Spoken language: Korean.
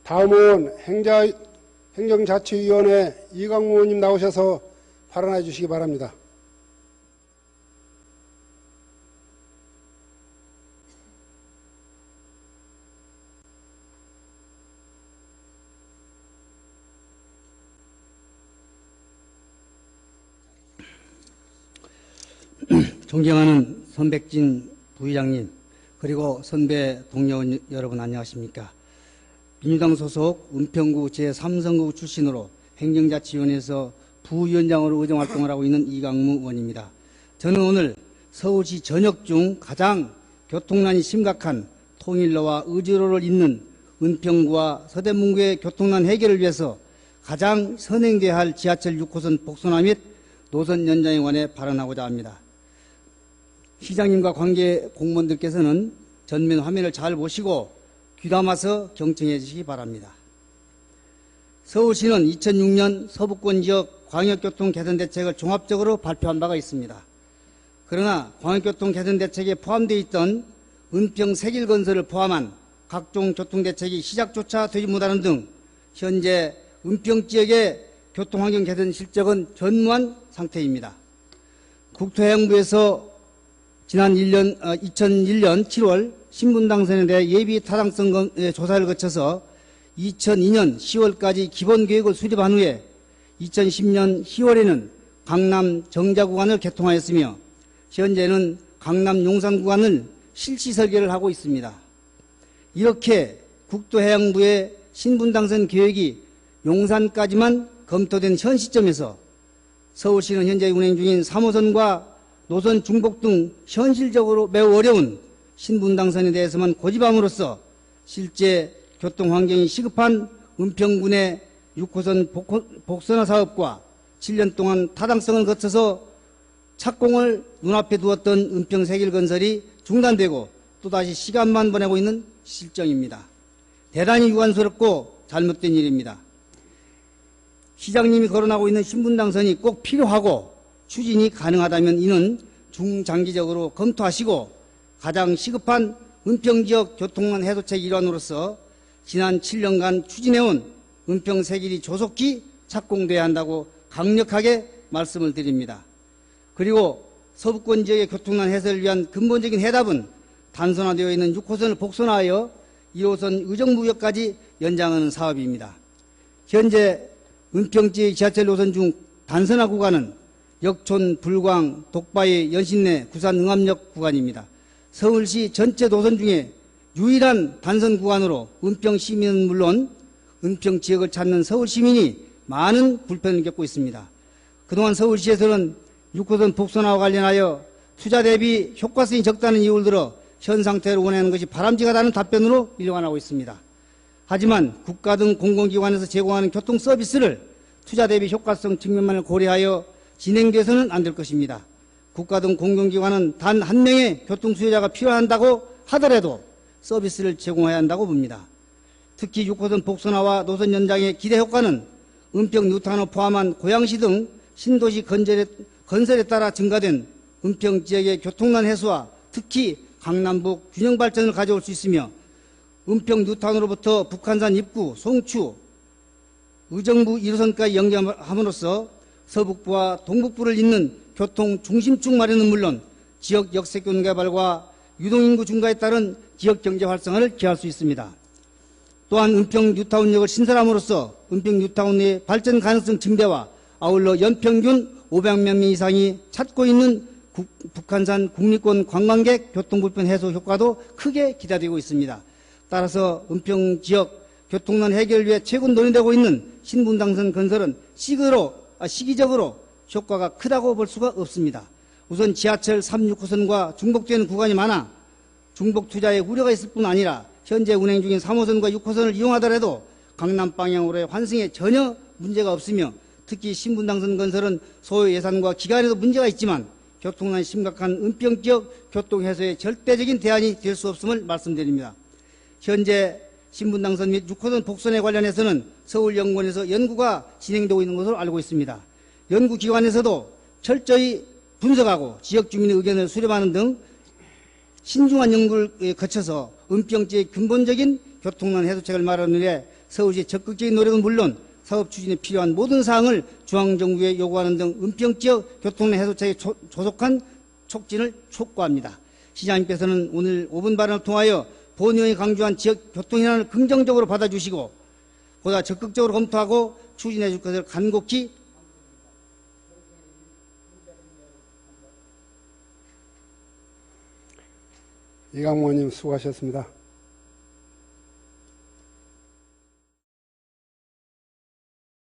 다음은 행정자치위원회 이강무 의원님 나오셔서 발언해 주시기 바랍니다. 존경하는 선백진 부의장님, 그리고 선배 동료 여러분 안녕하십니까. 민주당 소속 은평구 제3선거구 출신으로 행정자치위원회에서 부위원장으로 의정활동을 하고 있는 이강무 의원입니다. 저는 오늘 서울시 전역 중 가장 교통난이 심각한 통일로와 의지로를 잇는 은평구와 서대문구의 교통난 해결을 위해서 가장 선행돼야 할 지하철 6호선 복선화 및 노선 연장에 관해 발언하고자 합니다. 시장님과 관계 공무원들께서는 전면 화면을 잘 보시고 귀담아서 경청해 주시기 바랍니다. 서울시는 2006년 서부권 지역 광역교통 개선 대책을 종합적으로 발표한 바가 있습니다. 그러나 광역교통 개선 대책에 포함되어 있던 은평 세길 건설을 포함한 각종 교통대책이 시작조차 되지 못하는 등 현재 은평 지역의 교통환경 개선 실적은 전무한 상태입니다. 국토해양부에서 지난 2001년 7월 신분당선에 대해 예비 타당성 조사를 거쳐서 2002년 10월까지 기본계획을 수립한 후에 2010년 10월에는 강남 정자 구간을 개통하였으며 현재는 강남 용산 구간을 실시 설계를 하고 있습니다. 이렇게 국토해양부의 신분당선 계획이 용산까지만 검토된 현 시점에서 서울시는 현재 운행 중인 3호선과 노선 중복 등 현실적으로 매우 어려운 신분당선에 대해서만 고집함으로써 실제 교통환경이 시급한 은평군의 6호선 복선화 사업과 7년 동안 타당성을 거쳐서 착공을 눈앞에 두었던 은평 세길 건설이 중단되고 또다시 시간만 보내고 있는 실정입니다. 대단히 유감스럽고 잘못된 일입니다. 시장님이 거론하고 있는 신분당선이 꼭 필요하고 추진이 가능하다면 이는 중장기적으로 검토하시고 가장 시급한 은평지역 교통난 해소책 일환으로서 지난 7년간 추진해온 은평 세길이 조속히 착공돼야 한다고 강력하게 말씀을 드립니다. 그리고 서부권 지역의 교통난 해소를 위한 근본적인 해답은 단선화되어 있는 6호선을 복선화하여 1호선 의정부역까지 연장하는 사업입니다. 현재 은평 지역 지하철 노선 중 단선화 구간은 역촌, 불광, 독바이, 연신내, 구산, 응암역 구간입니다. 서울시 전체 노선 중에 유일한 단선 구간으로 은평 시민은 물론 은평 지역을 찾는 서울 시민이 많은 불편을 겪고 있습니다. 그동안 서울시에서는 6호선 복선화와 관련하여 투자 대비 효과성이 적다는 이유를 들어 현 상태를 원하는 것이 바람직하다는 답변으로 일관하고 있습니다. 하지만 국가 등 공공기관에서 제공하는 교통 서비스를 투자 대비 효과성 측면만을 고려하여 진행돼서는 안 될 것입니다. 국가 등 공공기관은 단 한 명의 교통수요자가 필요한다고 하더라도 서비스를 제공해야 한다고 봅니다. 특히 6호선 복선화와 노선 연장의 기대 효과는 은평 뉴타운을 포함한 고양시 등 신도시 건설에 따라 증가된 은평 지역의 교통난 해소와 특히 강남북 균형 발전을 가져올 수 있으며 은평 뉴타운으로부터 북한산 입구, 송추, 의정부 1호선까지 연결함으로써 서북부와 동북부를 잇는 교통 중심축 마련은 물론 지역 역세권 개발과 유동인구 증가에 따른 지역 경제 활성화를 기할 수 있습니다. 또한 은평 뉴타운역을 신설함으로써 은평 뉴타운의 발전 가능성 증대와 아울러 연평균 500만 명 이상이 찾고 있는 북한산 국립권 관광객 교통불편 해소 효과도 크게 기대되고 있습니다. 따라서 은평 지역 교통난 해결을 위해 최근 논의되고 있는 신분당선 건설은 시기적으로 효과가 크다고 볼 수가 없습니다. 우선 지하철 3, 6호선과 중복되는 구간이 많아 중복 투자에 우려가 있을 뿐 아니라 현재 운행 중인 3호선과 6호선을 이용하더라도 강남 방향으로의 환승에 전혀 문제가 없으며 특히 신분당선 건설은 소요 예산과 기간에도 문제가 있지만 교통난이 심각한 은평 지역 교통 해소의 절대적인 대안이 될 수 없음을 말씀드립니다. 현재 신분당선 및 6호선 복선에 관련해서는 서울연구원에서 연구가 진행되고 있는 것으로 알고 있습니다. 연구기관에서도 철저히 분석하고 지역 주민의 의견을 수렴하는 등 신중한 연구를 거쳐서 은평 지역의 근본적인 교통난 해소책을 마련하는 위해 서울시의 적극적인 노력은 물론 사업 추진에 필요한 모든 사항을 중앙정부에 요구하는 등 은평지역 교통론 해소책의 조속한 촉진을 촉구합니다. 시장님께서는 오늘 5분 발언을 통하여 본의원이 강조한 지역 교통현안을 긍정적으로 받아주시고 보다 적극적으로 검토하고 추진해 줄 것을 간곡히 이강모 의원님 수고하셨습니다.